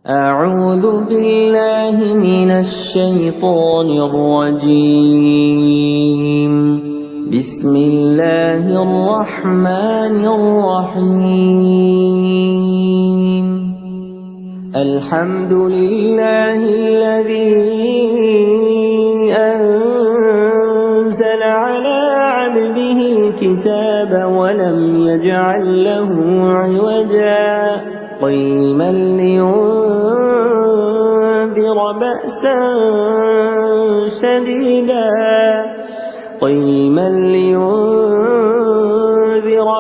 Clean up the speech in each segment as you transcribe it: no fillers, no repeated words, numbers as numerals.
أعوذ بالله من الشيطان الرجيم. بسم الله الرحمن الرحيم. الحمد لله الذي أنزل على عبده الكتاب ولم يجعل له عوجا قيما لينذر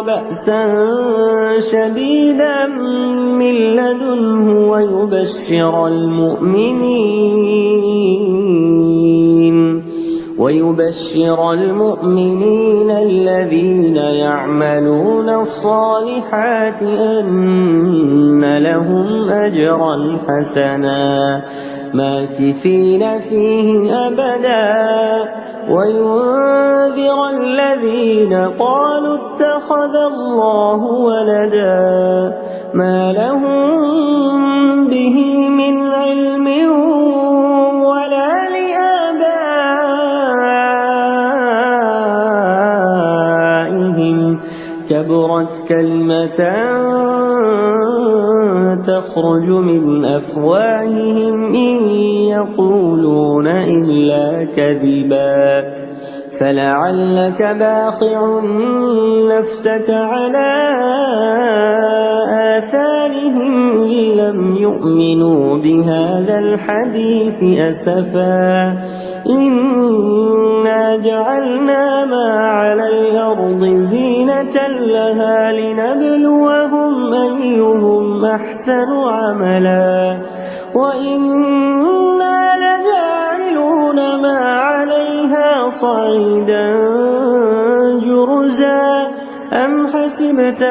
بأسا شديدا من لدنه ويبشر المؤمنين الذين يعملون الصالحات أن لهم أجرا حسنا ماكثين فيه أبدا وينذر الذين قالوا اتخذ الله ولدا ما لهم به من علم ولا لآبائهم كبرت كلمة تخرج من أفواههم إن يقولون إلا كذبا فلعلك باخع نفسك على آثارهم إن لم يؤمنوا بهذا الحديث أسفا إنا جعلنا ما على الأرض زينة لها لنبلوهم أيهم أحسن عملا وإنا لجاعلون ما عليها صعيدا جرزا أم حسبت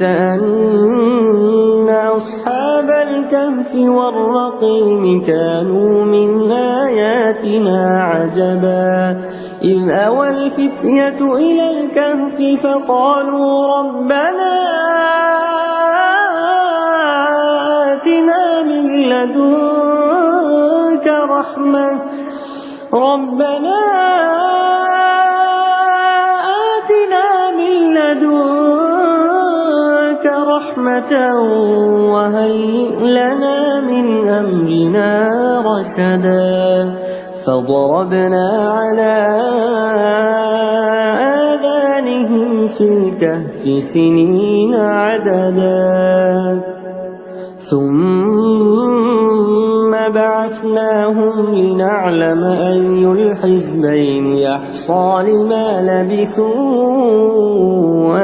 أن أصحاب الكهف والرقيم كانوا من آياتنا عجبا إذ أوى الفتية إلى الكهف فقالوا ربنا آتنا من لدنك رحمة وهيئ لنا من أمرنا رشدا فضربنا على آذانهم في الكهف سنين عددا ثم بعثناهم لنعلم أي الحزبين يحصى لما لبثوا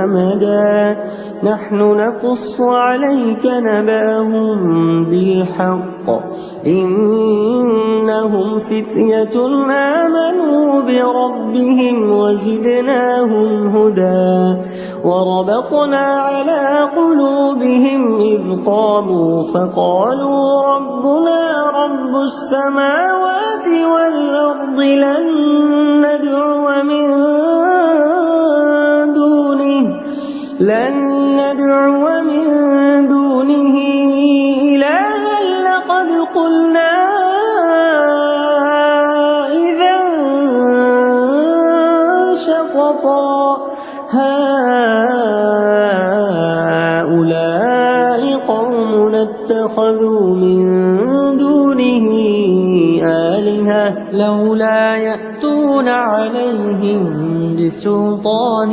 أمدا نحن نقص عليك نبأهم بالحق إنهم فتية آمنوا بربهم وزدناهم هدى وربطنا على قلوبهم إذ قاموا فقالوا ربنا رب السماوات والأرض لن ندعو من دونه إلها لقد قلنا إذا شططا هؤلاء قوم اتخذوا من دونه آلهة لولا يأتون عليهم بسلطان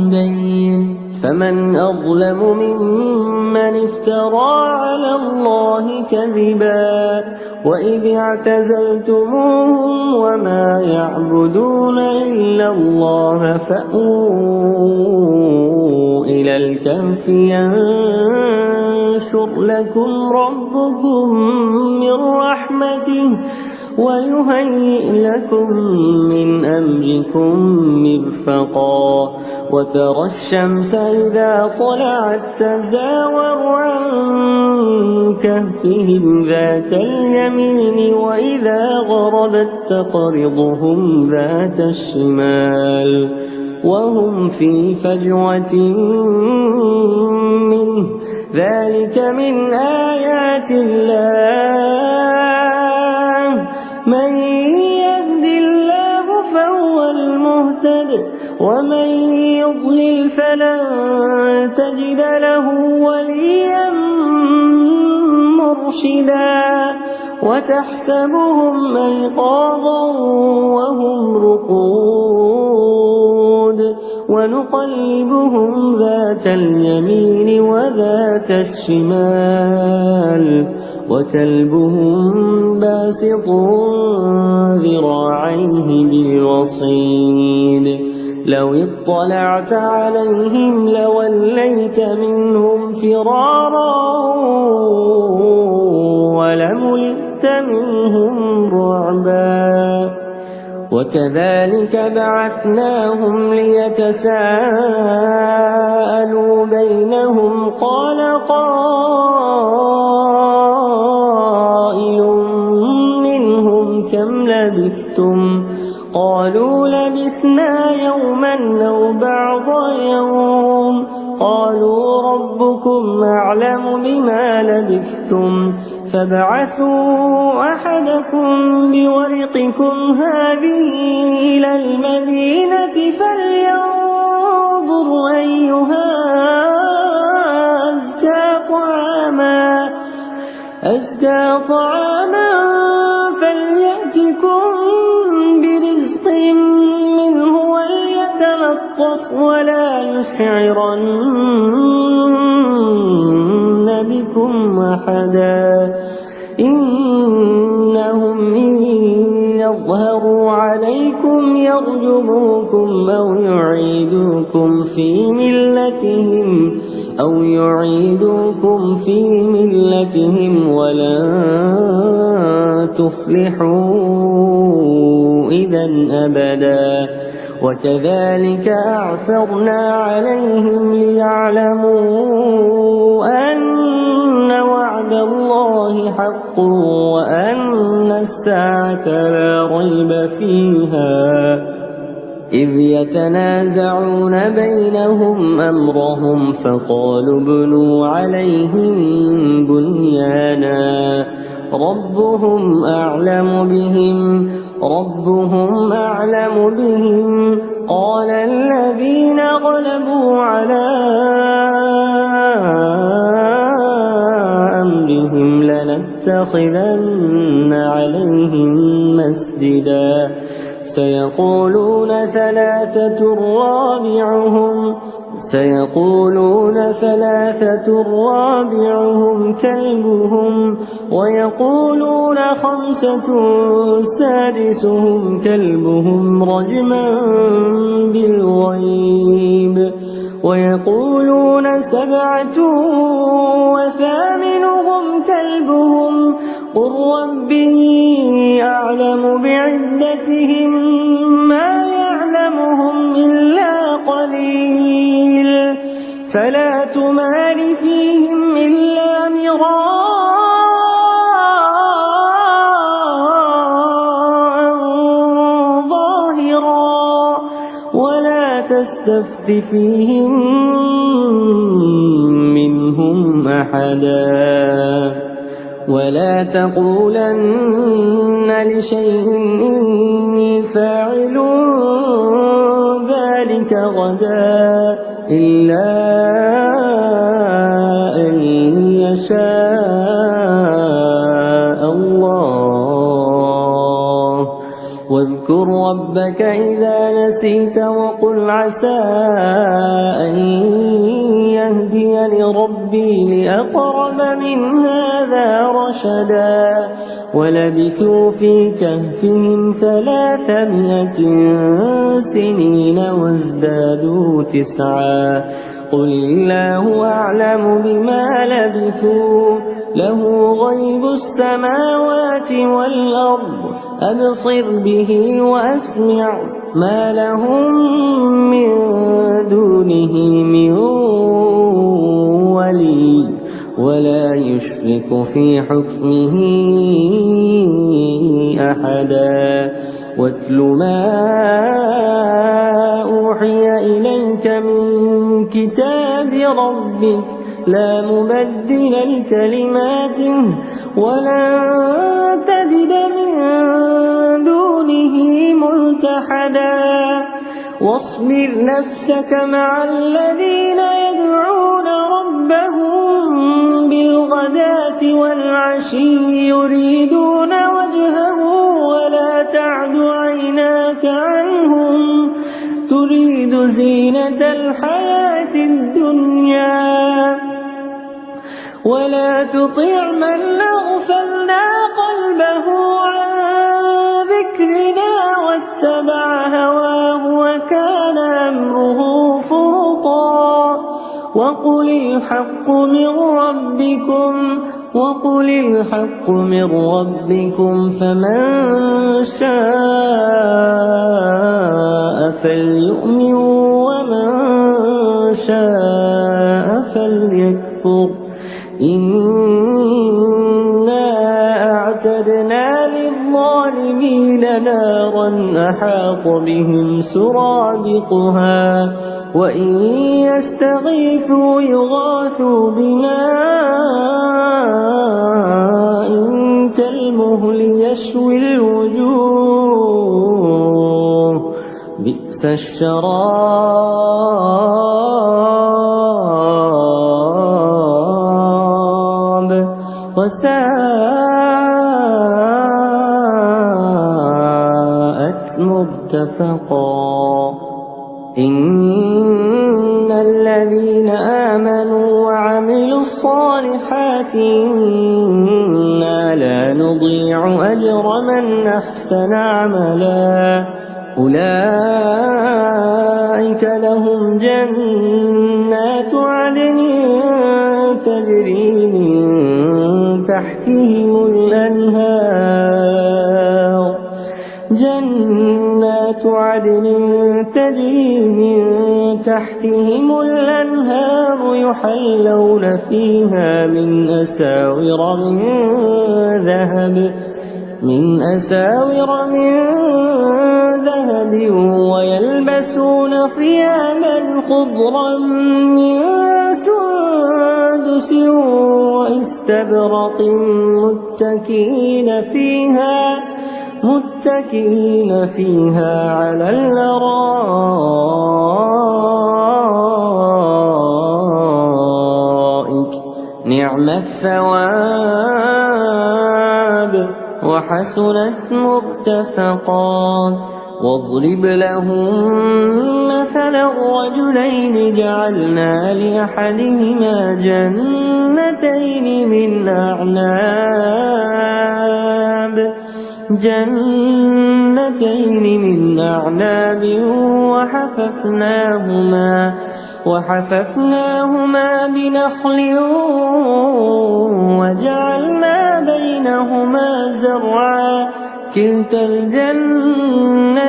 بين فمن أظلم ممن افترى على الله كذبا وإذ اعتزلتموهم وما يعبدون إلا الله فأووا إلى الكهف ينشر لكم ربكم من رحمته ويهيئ لكم من أمركم مرفقا وترى الشمس إذا طلعت تزاور عن كهفهم ذات اليمين وإذا غربت تقرضهم ذات الشمال وهم في فجوة منه ذلك من آيات الله من يهد الله فهو المهتد ومن يضلل فلن تجد له وليا مرشدا وتحسبهم أيقاظا وهم رقود ونقلبهم ذات اليمين وذات الشمال وكلبهم باسط ذراعيه بالوصيد لو اطلعت عليهم لوليت منهم فرارا ولملئت منهم رعبا وكذلك بعثناهم ليتساءلوا بينهم قال قائل منهم كم لبثتم قالوا لبثنا يوما أو بعض يوم قالوا ربكم أعلم بما لبثتم فابعثوا أحدكم بورقكم هذه إلى المدينة فلينظر أيها أزكى طعاما فليأتكم برزق منه وليتلطف ولا يشعرن بكم أحدا إنهم إن يظهروا عليكم يرجموكم أو يعيدوكم في ملتهم ولن تفلحوا إذا أبدا وكذلك أعثرنا عليهم ليعلموا أن وعد الله حق وأن الساعة لا ريب فيها إذ يتنازعون بينهم أمرهم فقالوا ابنوا عليهم بنيانا ربهم أعلم بهم قال الذين غلبوا على أمرهم لنتخذن عليهم مسجدا سيقولون ثلاثة رابعهم كلبهم ويقولون 5 سادسهم كلبهم رجما بالغيب ويقولون 7 وثامنهم كلبهم قل ربي أعلم بعدتهم ما يعلمهم إلا قليل فلا تمار فيهم إلا مراء ظاهرا ولا تستفت فيهم منهم أحدا ولا تقولن لشيء إني فاعل ذلك غدا إلا أن يشاء الله واذكر ربك إذا نسيت وقل عسى أن يهديني ربي لأقرب من هذا رشدا ولبثوا في كهفهم 300 سنين وازدادوا 9 قل الله أعلم بما لبثوا له غيب السماوات والأرض أبصر به وأسمع ما لهم من دونه من ولي ولا يشرك في حكمه أحدا واتل ما أوحي إليك من كتاب ربك لا مبدل لكلماته ولن تجد من دونه ملتحدا واصبر نفسك مع الذين يدعون ربهم بالغداة والعشي يريدون وجهه ولا تعد عيناك عنهم تريد زينة الحياة الدنيا ولا تطع من أغفلنا قلبه عن ذكرنا واتبع هواه وكان أمره فرطا وقل الحق من ربكم فمن شاء فليؤمن ومن شاء فليكفر إنا أعتدنا للظالمين نارا أحاط بهم سرادقها وإن يستغيثوا يغاثوا بماء كالمهل يشوي الوجوه بئس الشراب وساءت مرتفقا إن الذين آمنوا وعملوا الصالحات إنا لا نضيع أجر من أحسن عملا أولئك لهم جنات عدن تجري من تحتهم الأنهار جنات عدن تجري من تحتهم الأنهار يحلون فيها من أساور من ذهب ويلبسون ثيابا خضرا من سندس واستبرق متكئين فيها على الأرائك نعم الثواب وحسنت مرتفقا واضرب لهم مثلا الرجلين جعلنا لأحدهما جنتين من أعناب وحففناهما بنخل وجعلنا بينهما زرعا كلتا الجنتين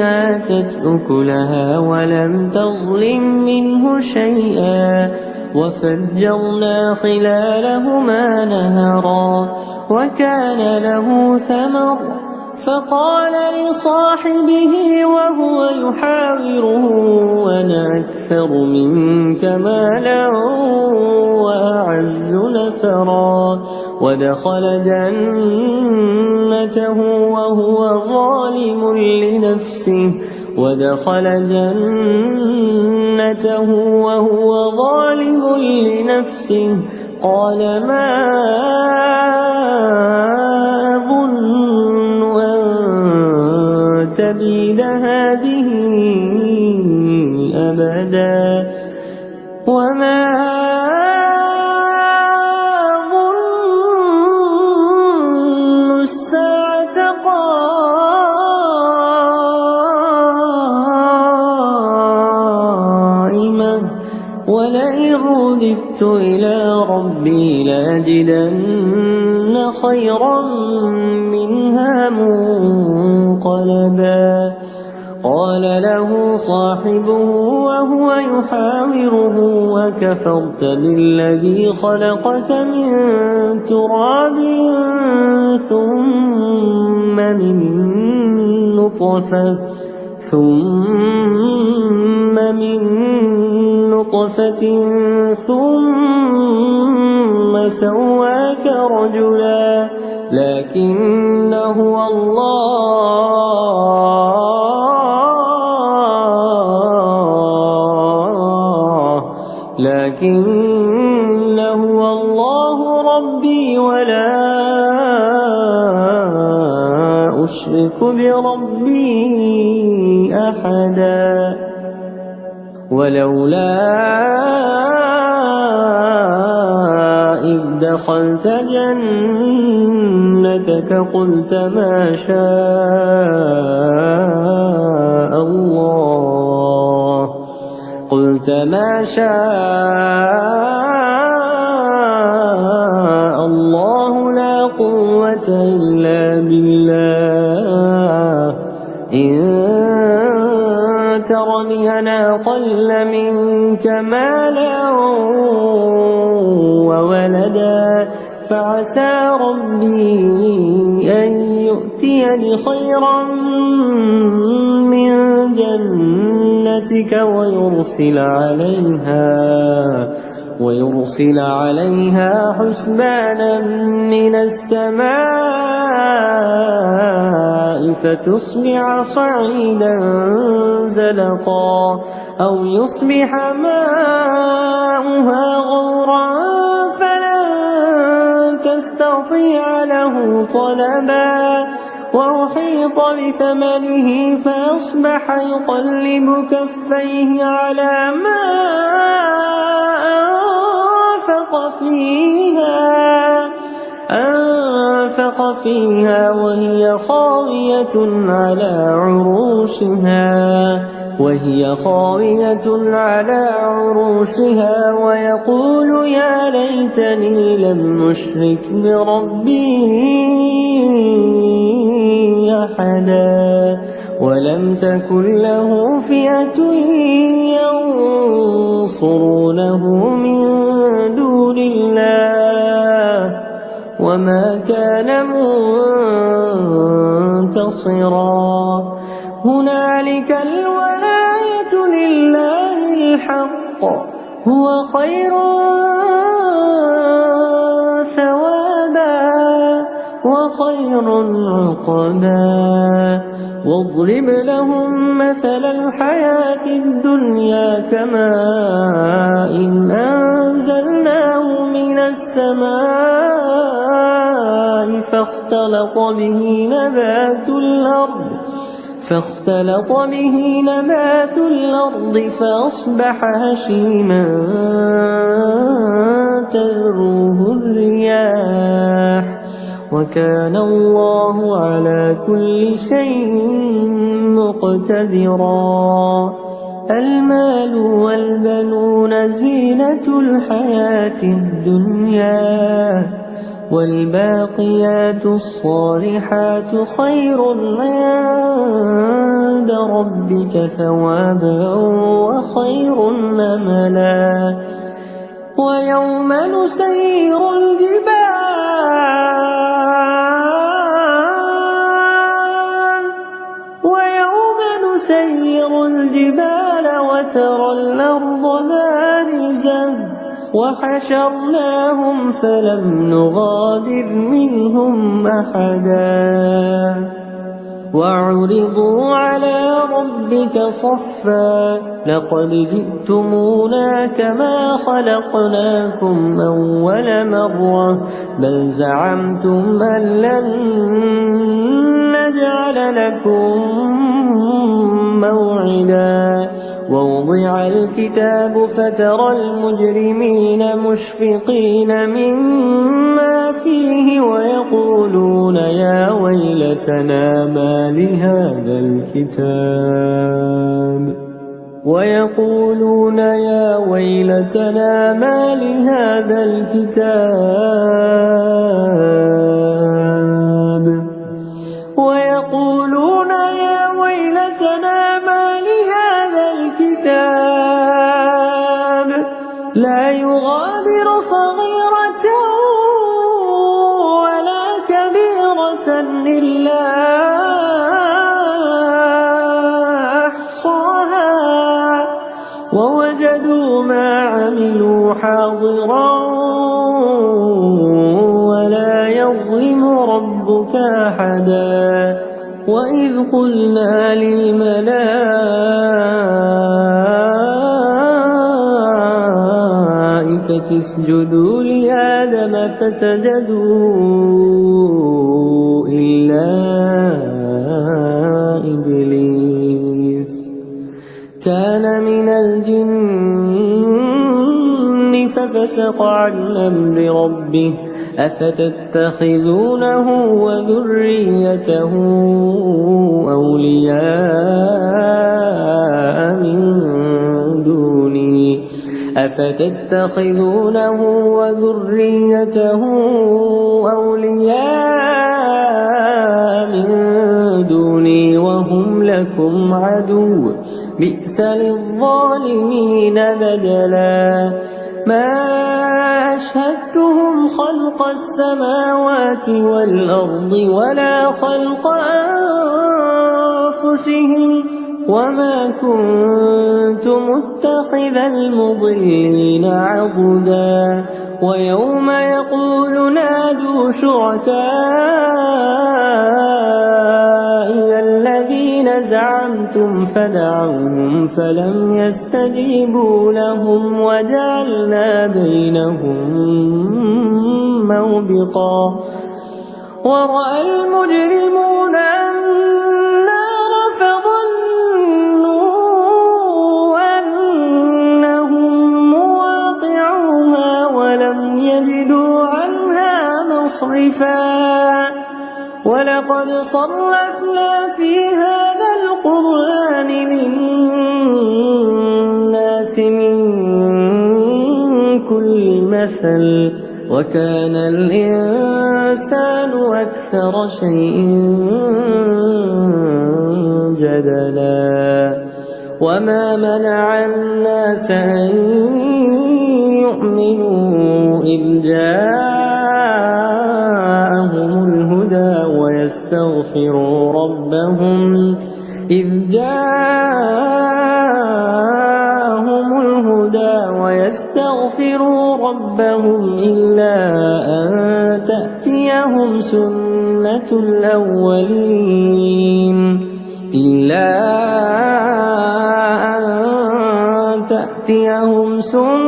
آتت أكلها ولم تظلم منه شيئا وفجرنا خلالهما نهرا وكان له ثمر فقال لصاحبه وهو يحاوره أنا أكثر منك مالا وأعز نفرا ودخل جنته وهو ظالم لنفسه قال ما أظن أن تبيد هذه أبدا وما أظن الساعة قائمة ولئن رددت إلى ربي لأجدن خيرا منها له صاحبه وهو يحاوره وكفرت بالذي خلقك من تراب ثم من نطفة ثم سواك رجلا لكن هو الله ربي ولا أشرك بربي أحدا ولولا إذ دخلت جنتك قلت ما شاء الله لا قوة إلا بالله إن ترني أنا أقل منك مالا وولدا فعسى ربي أن يؤتيني خيرا من جنتك ويرسل عليها حسبانا من السماء فتصبح صعيدا زلقا أو يصبح ماؤها غورا فلن تستطيع له طلبا وأحيط بثمنه فأصبح يقلب كفيه على ما أنفق فيها وهي خاوية على عروشها ويقول يا ليتني لم أشرك بربي أحدا ولم تكن له فئة ينصرونه من دون الله وما كان منتصرا هنالك الولاية لله الحق هو خير ثوابا وخير عقبا واضرب لهم مثل الحياة الدنيا كماء أنزلناه من السماء فاختلط به نبات الأرض فأصبح هشيما تذروه الرياح وكان الله على كل شيء مقتدرا المال والبنون زينة الحياة الدنيا والباقيات الصالحات خير عند ربك ثوابا وخير أملا ويوم نسير الجبال وترى الأرض بارزة وحشرناهم فلم نغادر منهم أحدا وعرضوا على ربك صفا لقد جئتمونا كما خلقناكم أول مرة بل زعمتم أن لن نجعل لكم موعدا ووضع الكتاب فترى المجرمين مشفقين مما فيه ويقولون يا ويلتنا ما لهذا الكتاب لا يغادر صغيرة ولا كبيرة إلا أحصاها ووجدوا ما عملوا حاضرا ولا يظلم ربك أحدا وإذ قلنا للملائكة اسجدوا لآدم فسجدوا إلا إبليس كان من الجن ففسق عن أمر ربه أفتتخذونه وذريته أولياء من دوني وهم لكم عدو بئس للظالمين بدلا ما أشهدتهم خلق السماوات والأرض ولا خلق أنفسهم وما كنت متخذ المضلين عضدا ويوم يقول نادوا شركائي الذين زعمتم فدعوهم فلم يستجيبوا لهم وجعلنا بينهم موبقا ورأى المجرمون النار فظنوا أنهم مواقعوها ولم يجدوا عنها مصرفا ولقد صرفنا في هذا القرآن للناس من كل مثل وكان الإنسان أكثر شيء جدلا وما منع الناس أن يؤمنوا إذ جاءهم الهدى ويستغفروا ربهم إلا أن تأتيهم سنة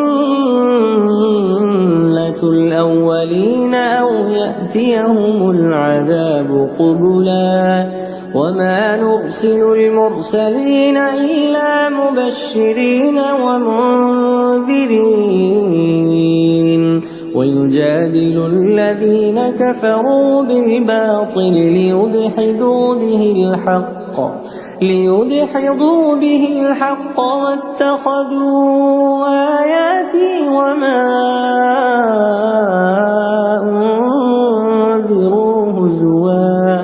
الأولين أو يأتيهم العذاب قبلا وما نرسل المرسلين إلا مبشرين ومنذرين ويجادل الذين كفروا بالباطل ليدحضوا به الحق واتخذوا آياتي وما أنذروا هزوا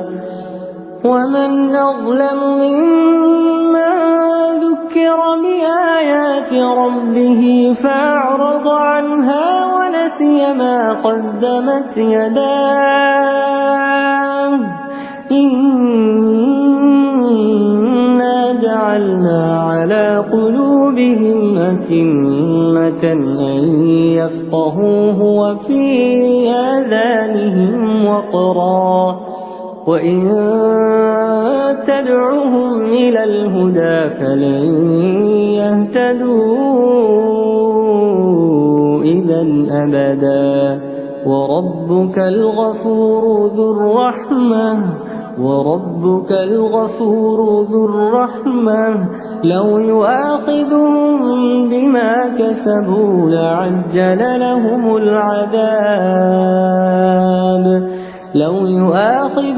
ومن أظلم ممن ذكر بآيات ربه فأعرض عنها ونسي ما قدمت يداه إنا جعلنا على قلوبهم أكنة أن يفقهوه وفي آذانهم وقرا وإن تدعهم إلى الهدى فلن يهتدوا إذا أبدا وربك الغفور ذو الرحمة لو يؤاخذهم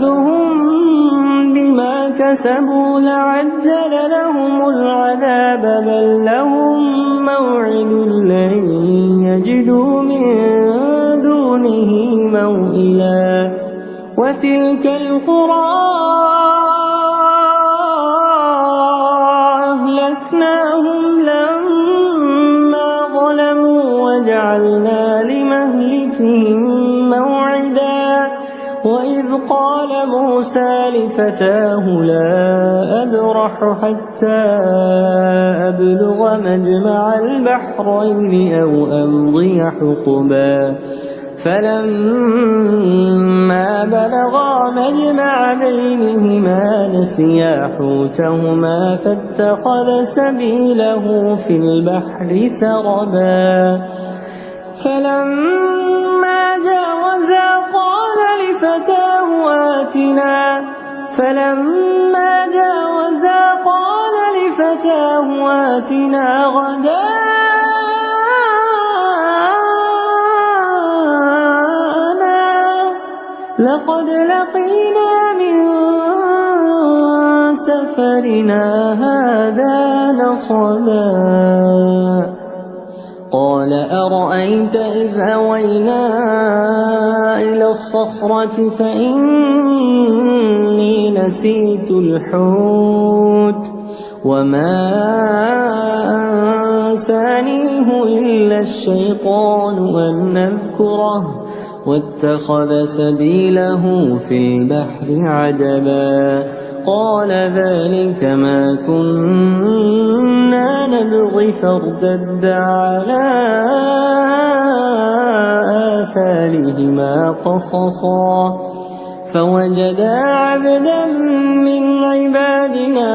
بما كسبوا لعجل لهم العذاب بل لهم موعد لن يجدوا من دونه موئلا وتلك القرى أهلكناهم لما ظلموا جعلنا لمهلكهم موعدا وإذ قال موسى لفتاه لا أبرح حتى أبلغ مجمع البحرين أو أمضي حقبا فلما بلغا مجمع بينهما نسيا حوتهما فاتخذ سبيله في البحر سربا فلما جاوزا قال لفتاه آتنا غداءنا لقد لقينا من سفرنا هذا نصبا قال أرأيت إذ أوينا إلى الصخرة فإني نسيت الحوت وما أنسانيه إلا الشيطان أن نذكره واتخذ سبيله في البحر عجبا قال ذلك ما كنا نبغي فارتدا على آثارهما قصصا فوجدا عبدا من عبادنا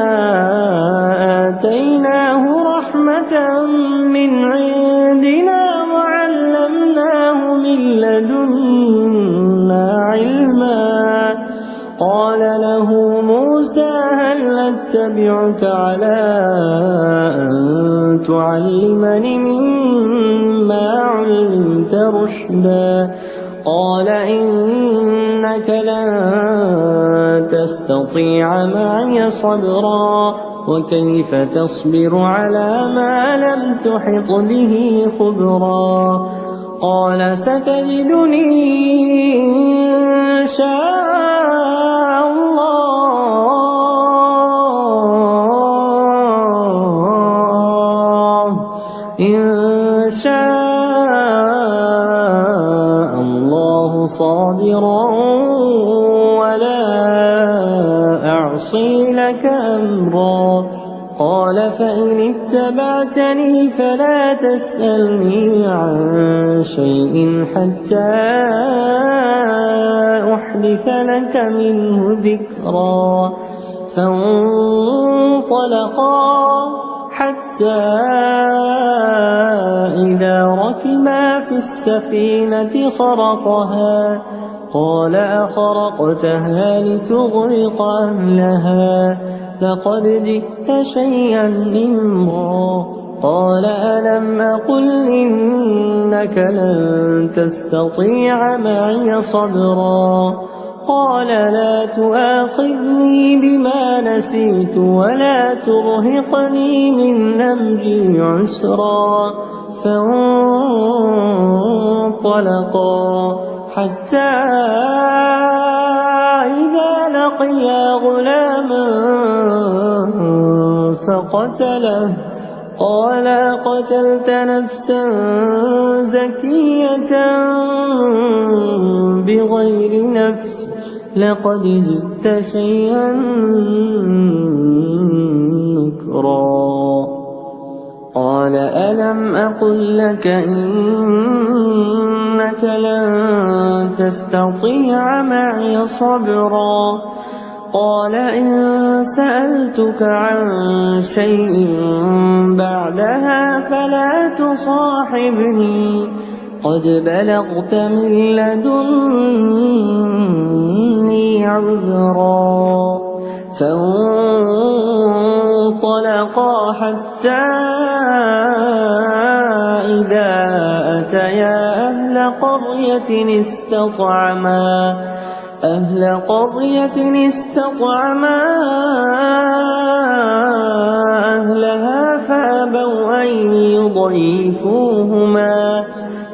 آتيناه رحمة من عندنا وعلمناه من لدنا علما قال له موسى هل أتبعك على أن تعلمني مما علمت رشدا قال إنك لن تستطيع معي صبرا وكيف تصبر على ما لم تحط به خبرا قال ستجدني إن شاء الله صابرا ولا أعصي لك أمرا قال فإن اتبعتني فلا تسألني عن شيء حتى أحدث لك منه ذكرا فانطلقا حتى إذا ركبا في السفينة خرقها قال أخرقتها لتغرق أهلها لقد جئت شيئا إمرا قال ألم أقل إنك لن تستطيع معي صبرا قال لا تؤاخذني بما نسيت ولا ترهقني من أمري عسرا فانطلقا حتى إذا لقيا غلاما فقتله قال قتلت نفسا زكية بغير نفس لقد جئت شيئا نكرا قال ألم أقل لك إنك لن تستطيع معي صبرا قال إن سألتك عن شيء بعدها فلا تصاحبني قد بلغت من لدني عذرا فانطلقا حتى إذا أتيا أهل قرية استطعما أهلها فأبوا أن يضيفوهما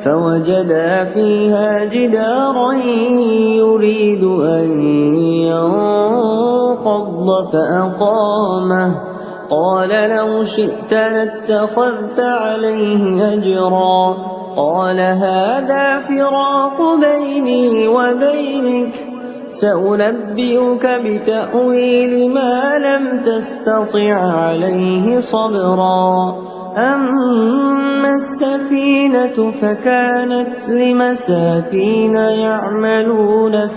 فوجدا فيها جدارا يريد أن ينقض فأقامه قال لو شئت لاتخذت عليه أجرا قال هذا فراق بيني وبينك سأنبئك بتأويل ما لم تستطع عليه صبرا أما السفينة فكانت لمساكين يعملون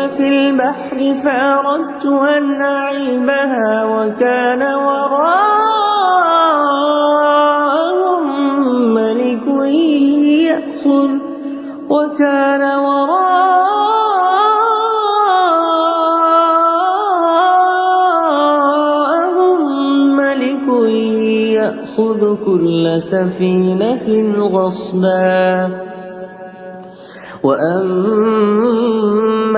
في البحر فأردت أن أعيبها وكان وراءهم ملك يأخذ كل سفينة غصبا وأما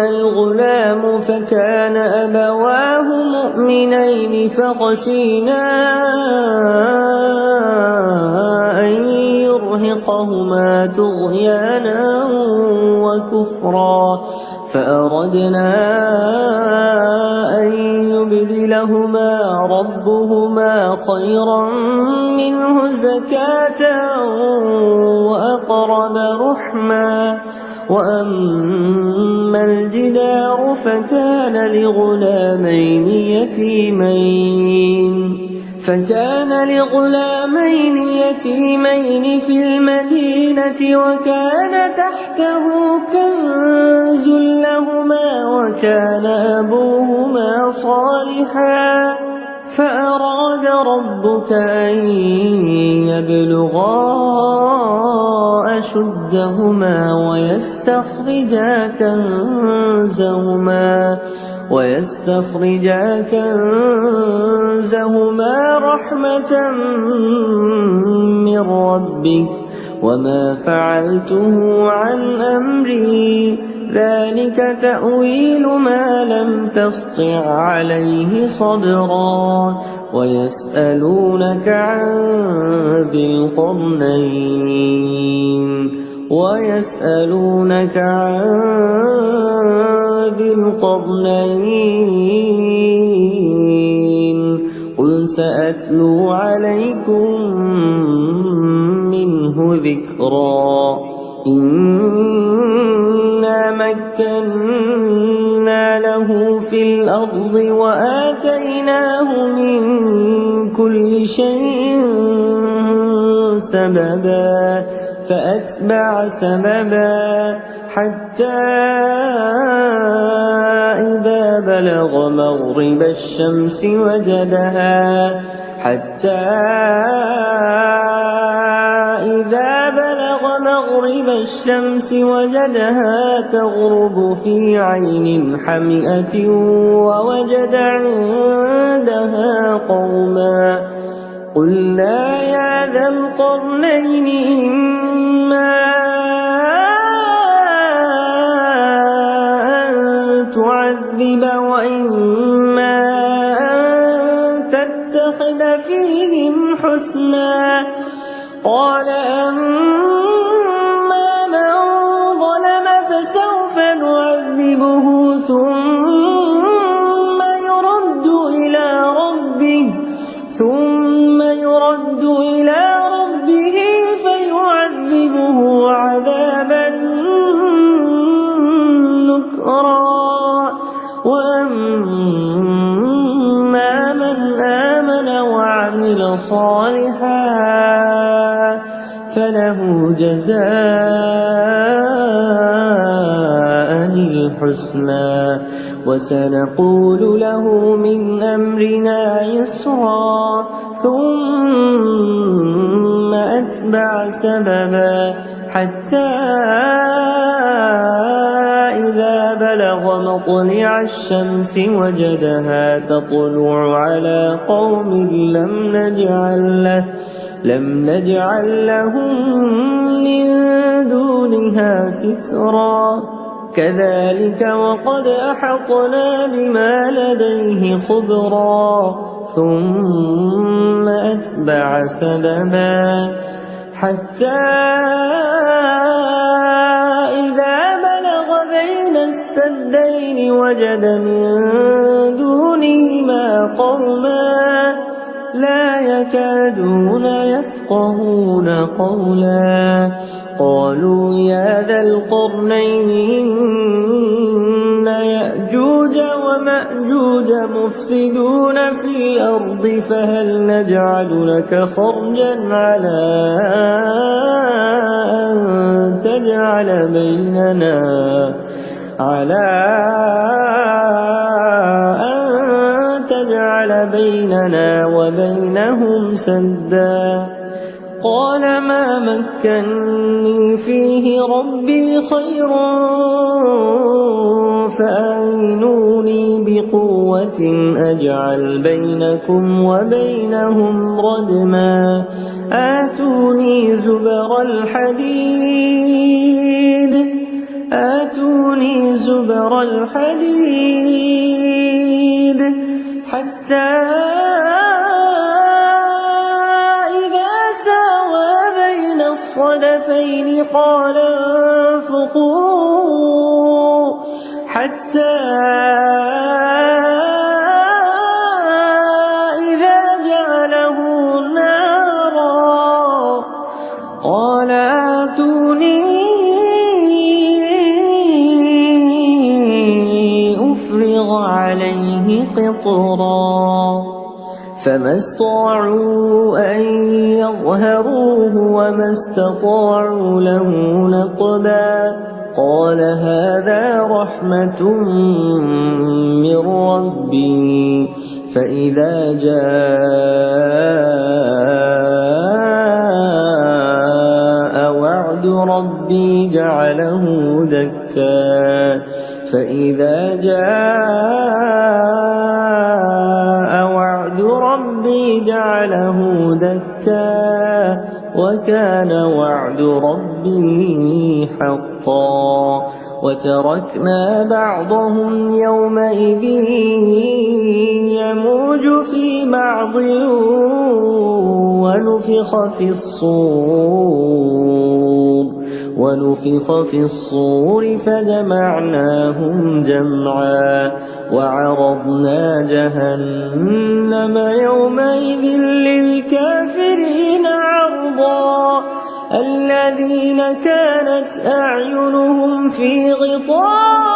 الغلام فكان أبواه مؤمنين فخشينا أن يرهقهما طغيانا وكفرا فأردنا أن يبدلهما ربهما خيرا منه زكاة وأقرب رحما وأما الجدار فكان لغلامين يتيمين في المدينة وكان تحته كنز لهما وكان أبوهما صالحا فأراد ربك أن يبلغا أشدهما ويستخرجا كنزهما رحمة من ربك وما فعلته عن أمري ذلك تأويل ما لم تسطع عليه صبرا ويسألونك عن ذي القرنين قل سأتلو عليكم منه ذكرا إنا مكنا له في الأرض وآتيناه من كل شيء سببا فأتبع سببا حتى إذا بلغ مغرب الشمس وجدها تغرب في عين حمئة ووجد عندها قوما قلنا يا ذا القرنين إما أن تعذب وإما أن تتخذ فيهم حسنا قال أما من ظلم فسوف نعذبه ثم يرد إلى ربه فيعذبه عذابا نكرا وأما من آمن وعمل صالحا فله جزاء الحسنى وسنقول له من أمرنا يسرا ثم أتبع سببا حتى إذا بلغ مطلع الشمس وجدها تطلع على قوم لم نجعل لهم من دونها سترا كذلك وقد أحطنا بما لديه خبرا ثم أتبع سببا حتى إذا بلغ بين السدين وجد من دونهما قوما لا يكادون يفقهون يفقهون قولا قالوا يا ذا القرنين إن يأجوج ومأجوج مفسدون في الأرض فهل نجعل لك خرجا على أن تجعل بيننا وبينهم سدا قال ما مكنني فيه ربي خير فأعينوني بقوة أجعل بينكم وبينهم ردما آتوني زبر الحديد حتى إذا ساوى بين الصدفين قال انفخوا حتى إذا جعله نارا قال آتوني أفرغ عليه قطرا فما استطاعوا أن يظهروه وما استطاعوا له نقبا قال هذا رحمة من ربي فإذا جاء وعد ربي جعله دكا وكان وعد ربي حقا وتركنا بعضهم يومئذ يموج في بعض ونفخ في الصور فجمعناهم جمعا وعرضنا جهنم يومئذ للكافرين عرضا الذين كانت أعينهم في غطاء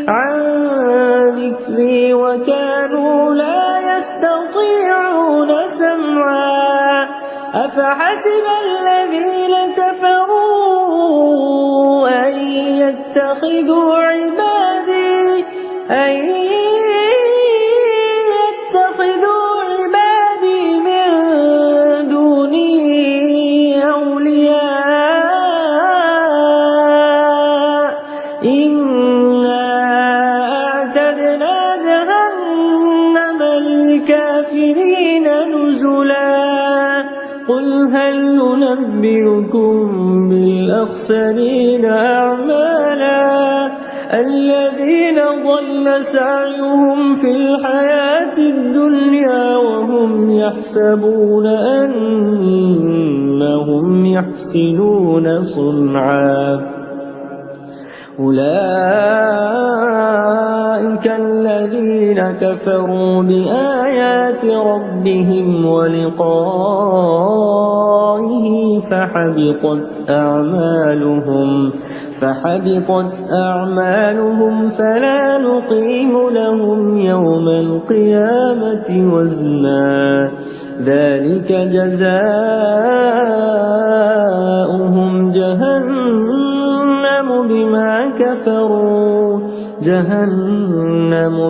عن ذكري وكانوا لا يستطيعون سمعا أفحسب الذين كفروا أن يتخذوا عبادي من دوني أولياء إنا أعتدنا جهنم للكافرين نزلا قل هل ننبئكم بالأخسرين أعمالا الذين ضل سعيهم في الحياة الدنيا وهم يحسبون أنهم يحسنون صنعا أولئك الذين كفروا بآيات ربهم ولقائه فحبطت أعمالهم فلا نقيم لهم يوم القيامة وزنا ذلك جزاؤهم جهنم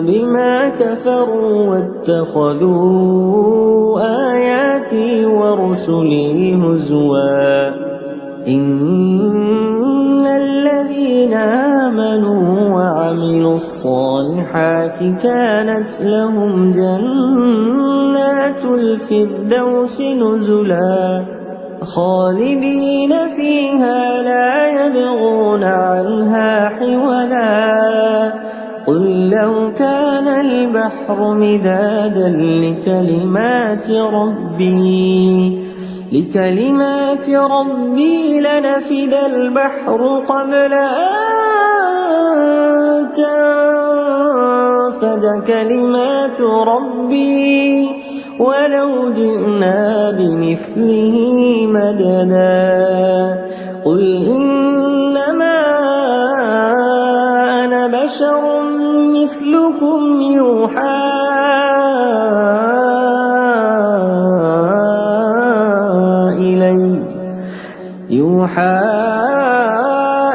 بما كفروا واتخذوا آياتي ورسلي هزوا إن الذين آمنوا وعملوا الصالحات كانت لهم جنات الفردوس نزلا خالدين فيها لا يبغون عنها حولا قل لو كان البحر مدادا لكلمات ربي لنفد البحر قبل أن تنفد كلمات ربي ولو جئنا بمثله مددا قل إنما أنا بشر مثلكم يوحى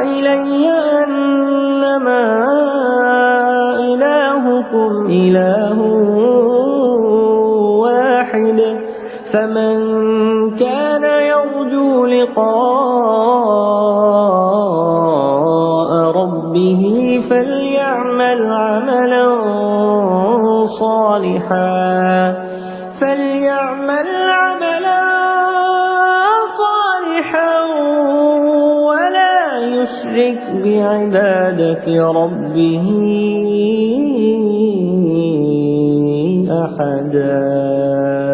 إلي أنما إلهكم إله واحد فمن كان يرجو لقاء ربه فليعمل عملا صالحا ولا يشرك بعبادة ربه أحدا.